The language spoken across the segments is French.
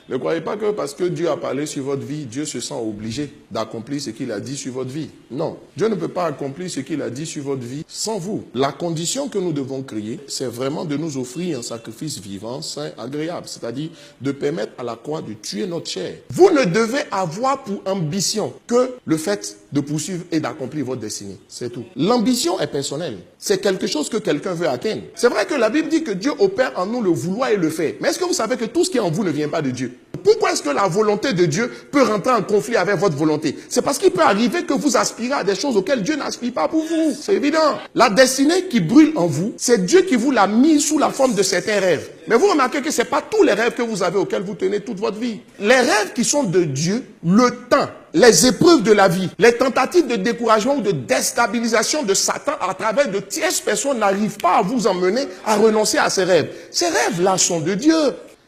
Ne croyez pas que parce que Dieu a parlé sur votre vie, Dieu se sent obligé d'accomplir ce qu'il a dit sur votre vie. Non, Dieu ne peut pas accomplir ce qu'il a dit sur votre vie sans vous. La condition que nous devons créer, c'est vraiment de nous offrir un sacrifice vivant, saint, agréable. C'est-à-dire de permettre à la croix de tuer notre chair. Vous ne devez avoir pour ambition que le fait de poursuivre et d'accomplir votre destinée. C'est tout. L'ambition est personnelle. C'est quelque chose que quelqu'un veut atteindre. C'est vrai que la Bible dit que Dieu opère en nous le vouloir et le faire. Mais est-ce que vous savez que tout ce qui est en vous ne vient pas de Dieu? Pourquoi est-ce que la volonté de Dieu peut rentrer en conflit avec votre volonté? C'est parce qu'il peut arriver que vous aspirez à des choses auxquelles Dieu n'aspire pas pour vous. C'est évident. La destinée qui brûle en vous, c'est Dieu qui vous l'a mis sous la forme de certains rêves. Mais vous remarquez que ce n'est pas tous les rêves que vous avez auxquels vous tenez toute votre vie. Les rêves qui sont de Dieu, le temps, les épreuves de la vie, les tentatives de découragement ou de déstabilisation de Satan à travers de tierces personnes n'arrivent pas à vous emmener à renoncer à ces rêves. Ces rêves-là sont de Dieu.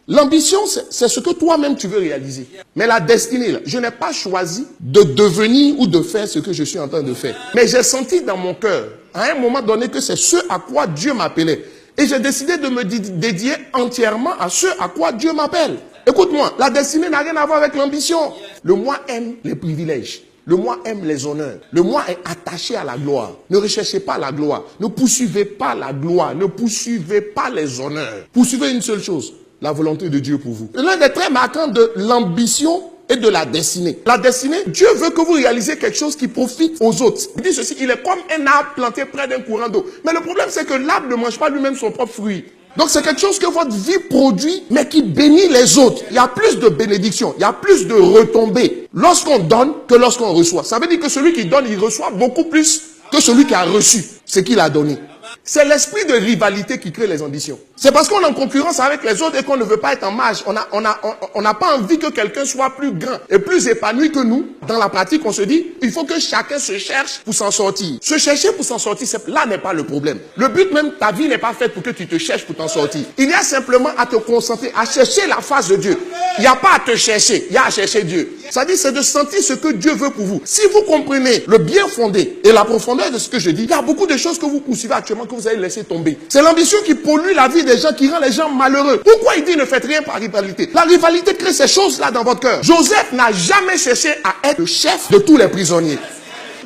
L'ambition, c'est ce que toi-même tu veux réaliser. Mais la destinée, je n'ai pas choisi de devenir ou de faire ce que je suis en train de faire. Mais j'ai senti dans mon cœur, à un moment donné, que c'est ce à quoi Dieu m'appelait. Et j'ai décidé de me dédier entièrement à ce à quoi Dieu m'appelle. Écoute-moi, la destinée n'a rien à voir avec l'ambition. Le moi aime les privilèges. Le moi aime les honneurs. Le moi est attaché à la gloire. Ne recherchez pas la gloire. Ne poursuivez pas la gloire. Ne poursuivez pas les honneurs. Poursuivez une seule chose. La volonté de Dieu pour vous. L'un des traits marquants de l'ambition et de la destinée. La destinée, Dieu veut que vous réalisez quelque chose qui profite aux autres. Il dit ceci, il est comme un arbre planté près d'un courant d'eau. Mais le problème, c'est que l'arbre ne mange pas lui-même son propre fruit. Donc c'est quelque chose que votre vie produit, mais qui bénit les autres. Il y a plus de bénédictions, il y a plus de retombées lorsqu'on donne que lorsqu'on reçoit. Ça veut dire que celui qui donne, il reçoit beaucoup plus que celui qui a reçu ce qu'il a donné. C'est l'esprit de rivalité qui crée les ambitions. C'est parce qu'on est en concurrence avec les autres et qu'on ne veut pas être en marge. On n'a pas envie que quelqu'un soit plus grand et plus épanoui que nous. Dans la pratique, on se dit, il faut que chacun se cherche pour s'en sortir. Se chercher pour s'en sortir, là n'est pas le problème. Le but même, ta vie n'est pas faite pour que tu te cherches pour t'en sortir. Il y a simplement à te concentrer, à chercher la face de Dieu. Il n'y a pas à te chercher, il y a à chercher Dieu. Ça dit, c'est de sentir ce que Dieu veut pour vous. Si vous comprenez le bien fondé et la profondeur de ce que je dis, il y a beaucoup de choses que vous poursuivez actuellement que vous allez laisser tomber. C'est l'ambition qui pollue la vie des gens, qui rend les gens malheureux. Pourquoi il dit ne faites rien par rivalité? La rivalité crée ces choses-là dans votre cœur. Joseph n'a jamais cherché à être le chef de tous les prisonniers.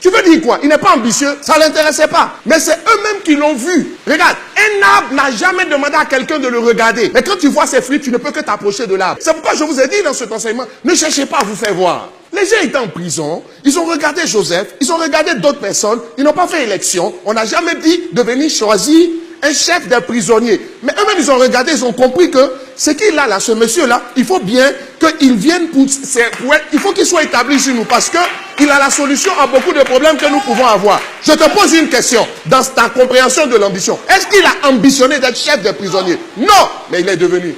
Tu veux dire quoi? Il n'est pas ambitieux, ça ne l'intéressait pas. Mais c'est eux-mêmes qui l'ont vu. Regarde, un arbre n'a jamais demandé à quelqu'un de le regarder. Mais quand tu vois ses fruits, tu ne peux que t'approcher de l'arbre. C'est pourquoi je vous ai dit dans cet enseignement, ne cherchez pas à vous faire voir. Les gens étaient en prison, ils ont regardé Joseph, ils ont regardé d'autres personnes, ils n'ont pas fait élection. On n'a jamais dit de venir choisir un chef des prisonniers. Mais eux-mêmes, ils ont regardé, ils ont compris que ce qu'il a là, ce monsieur-là, il faut bien qu'il vienne il faut qu'il soit établi chez nous parce que il a la solution à beaucoup de problèmes que nous pouvons avoir. Je te pose une question. Dans ta compréhension de l'ambition, est-ce qu'il a ambitionné d'être chef des prisonniers? Non, mais il est devenu.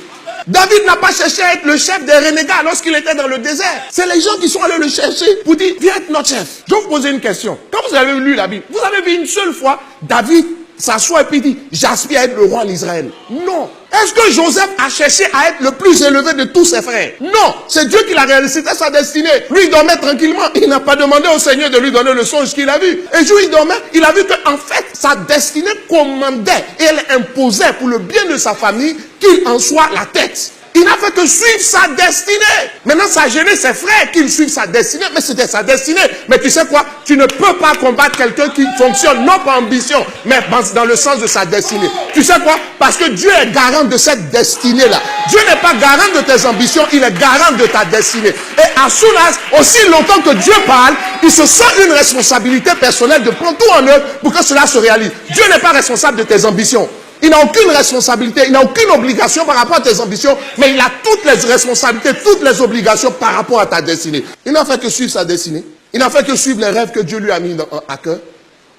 David n'a pas cherché à être le chef des renégats lorsqu'il était dans le désert. C'est les gens qui sont allés le chercher pour dire, viens être notre chef. Je vais vous poser une question. Quand vous avez lu la Bible, vous avez vu une seule fois David s'assoit et puis dit, j'aspire à être le roi d'Israël. Non. Est-ce que Joseph a cherché à être le plus élevé de tous ses frères? Non. C'est Dieu qui l'a réalisé, c'était sa destinée. Lui, il dormait tranquillement. Il n'a pas demandé au Seigneur de lui donner le songe qu'il a vu. Et jour, il dormait. Il a vu qu'en fait, sa destinée commandait et elle imposait pour le bien de sa famille qu'il en soit la tête. Il n'a fait que suivre sa destinée. Maintenant, ça a gêné ses frères qu'ils suivent sa destinée, mais c'était sa destinée. Mais tu sais quoi? Tu ne peux pas combattre quelqu'un qui fonctionne non pas ambition, mais dans le sens de sa destinée. Tu sais quoi? Parce que Dieu est garant de cette destinée-là. Dieu n'est pas garant de tes ambitions, il est garant de ta destinée. Et à Soulas, aussi longtemps que Dieu parle, il se sent une responsabilité personnelle de prendre tout en œuvre pour que cela se réalise. Dieu n'est pas responsable de tes ambitions. Il n'a aucune responsabilité, il n'a aucune obligation par rapport à tes ambitions, mais il a toutes les responsabilités, toutes les obligations par rapport à ta destinée. Il n'a fait que suivre sa destinée. Il n'a fait que suivre les rêves que Dieu lui a mis à cœur.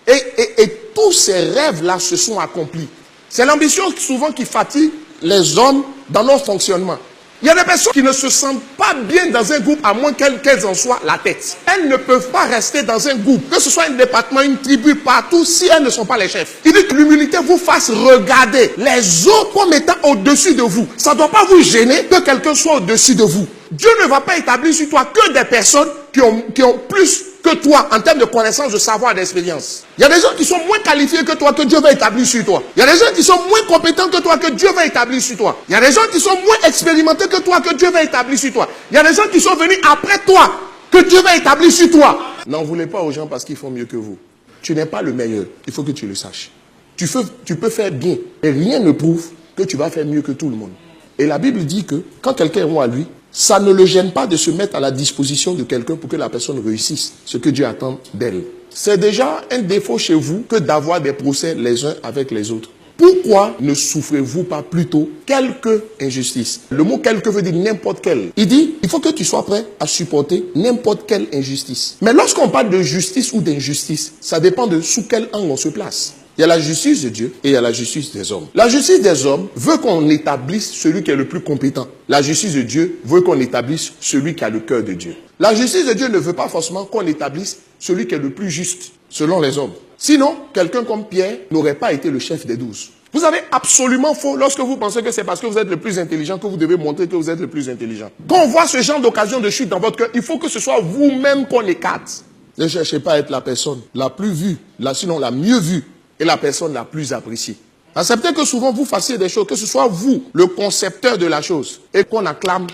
Et tous ces rêves-là se sont accomplis. C'est l'ambition souvent qui fatigue les hommes dans leur fonctionnement. Il y a des personnes qui ne se sentent pas bien dans un groupe à moins qu'elles en soient la tête. Elles ne peuvent pas rester dans un groupe, que ce soit un département, une tribu, partout, si elles ne sont pas les chefs. Il dit que l'humilité vous fasse regarder les autres comme étant au-dessus de vous. Ça ne doit pas vous gêner que quelqu'un soit au-dessus de vous. Dieu ne va pas établir sur toi que des personnes qui ont plus que toi en termes de connaissances, de savoir, d'expérience. Il y a des gens qui sont moins qualifiés que toi, que Dieu va établir sur toi. Il y a des gens qui sont moins compétents que toi, que Dieu va établir sur toi. Il y a des gens qui sont moins expérimentés que toi, que Dieu va établir sur toi. Il y a des gens qui sont venus après toi, que Dieu va établir sur toi. N'en voulez pas aux gens parce qu'ils font mieux que vous. Tu n'es pas le meilleur, il faut que tu le saches. Tu peux faire bien, mais rien ne prouve que tu vas faire mieux que tout le monde. Et la Bible dit que quand quelqu'un est bon à lui, ça ne le gêne pas de se mettre à la disposition de quelqu'un pour que la personne réussisse ce que Dieu attend d'elle. C'est déjà un défaut chez vous que d'avoir des procès les uns avec les autres. Pourquoi ne souffrez-vous pas plutôt quelque injustice? Le mot quelque veut dire n'importe quel. Il dit, il faut que tu sois prêt à supporter n'importe quelle injustice. Mais lorsqu'on parle de justice ou d'injustice, ça dépend de sous quel angle on se place. Il y a la justice de Dieu et il y a la justice des hommes. La justice des hommes veut qu'on établisse celui qui est le plus compétent. La justice de Dieu veut qu'on établisse celui qui a le cœur de Dieu. La justice de Dieu ne veut pas forcément qu'on établisse celui qui est le plus juste, selon les hommes. Sinon, quelqu'un comme Pierre n'aurait pas été le chef des 12. Vous avez absolument faux lorsque vous pensez que c'est parce que vous êtes le plus intelligent que vous devez montrer que vous êtes le plus intelligent. Quand on voit ce genre d'occasion de chute dans votre cœur, il faut que ce soit vous-même qu'on écarte. Ne cherchez pas à être la personne la plus vue, sinon la mieux vue, et la personne la plus appréciée. Acceptez que souvent vous fassiez des choses, que ce soit vous, le concepteur de la chose, et qu'on acclame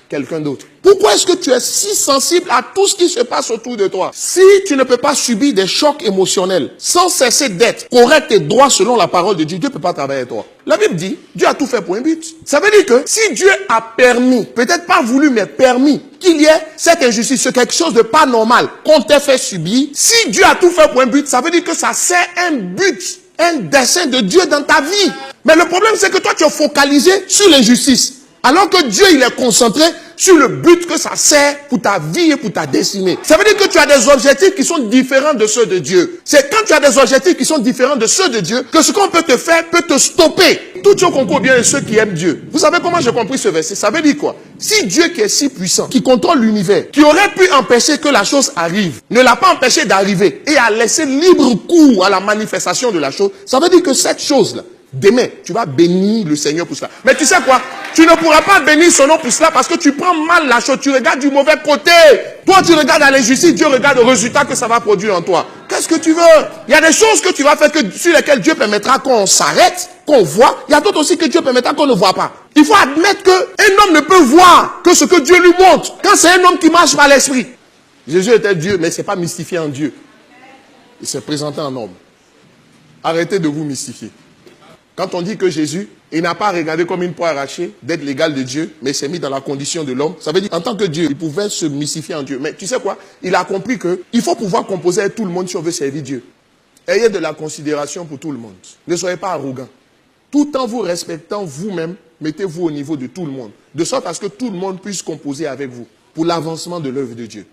quelqu'un d'autre. Pourquoi est-ce que tu es si sensible à tout ce qui se passe autour de toi? Si tu ne peux pas subir des chocs émotionnels sans cesser d'être correct et droit selon la parole de Dieu, Dieu ne peut pas travailler avec toi. La Bible dit, Dieu a tout fait pour un but. Ça veut dire que si Dieu a permis, peut-être pas voulu, mais permis, qu'il y ait cette injustice, c'est quelque chose de pas normal, qu'on t'ait fait subir, si Dieu a tout fait pour un but, ça veut dire que ça sert un but, un dessein de Dieu dans ta vie. Mais le problème, c'est que toi, tu es focalisé sur l'injustice. Alors que Dieu, il est concentré sur le but que ça sert pour ta vie et pour ta destinée. Ça veut dire que tu as des objectifs qui sont différents de ceux de Dieu. C'est quand tu as des objectifs qui sont différents de ceux de Dieu que ce qu'on peut te faire peut te stopper. Tout Dieu concourt bien de ceux qui aiment Dieu. Vous savez comment j'ai compris ce verset? Ça veut dire quoi? Si Dieu qui est si puissant, qui contrôle l'univers, qui aurait pu empêcher que la chose arrive, ne l'a pas empêché d'arriver et a laissé libre cours à la manifestation de la chose, ça veut dire que cette chose-là, demain, tu vas bénir le Seigneur pour cela. Mais tu sais quoi? Tu ne pourras pas bénir son nom pour cela parce que tu prends mal la chose. Tu regardes du mauvais côté. Toi, tu regardes à l'injustice. Dieu regarde le résultat que ça va produire en toi. Qu'est-ce que tu veux? Il y a des choses que tu vas faire sur lesquelles Dieu permettra qu'on s'arrête, qu'on voit. Il y a d'autres aussi que Dieu permettra qu'on ne voit pas. Il faut admettre qu'un homme ne peut voir que ce que Dieu lui montre. Quand c'est un homme qui marche par l'esprit. Jésus était Dieu, mais ce n'est pas mystifié en Dieu. Il s'est présenté en homme. Arrêtez de vous mystifier. Quand on dit que Jésus, il n'a pas regardé comme une proie arrachée d'être l'égal de Dieu, mais s'est mis dans la condition de l'homme, ça veut dire en tant que Dieu, il pouvait se mystifier en Dieu. Mais tu sais quoi? Il a compris qu'il faut pouvoir composer avec tout le monde si on veut servir Dieu. Ayez de la considération pour tout le monde. Ne soyez pas arrogant. Tout en vous respectant vous-même, mettez-vous au niveau de tout le monde. De sorte à ce que tout le monde puisse composer avec vous pour l'avancement de l'œuvre de Dieu.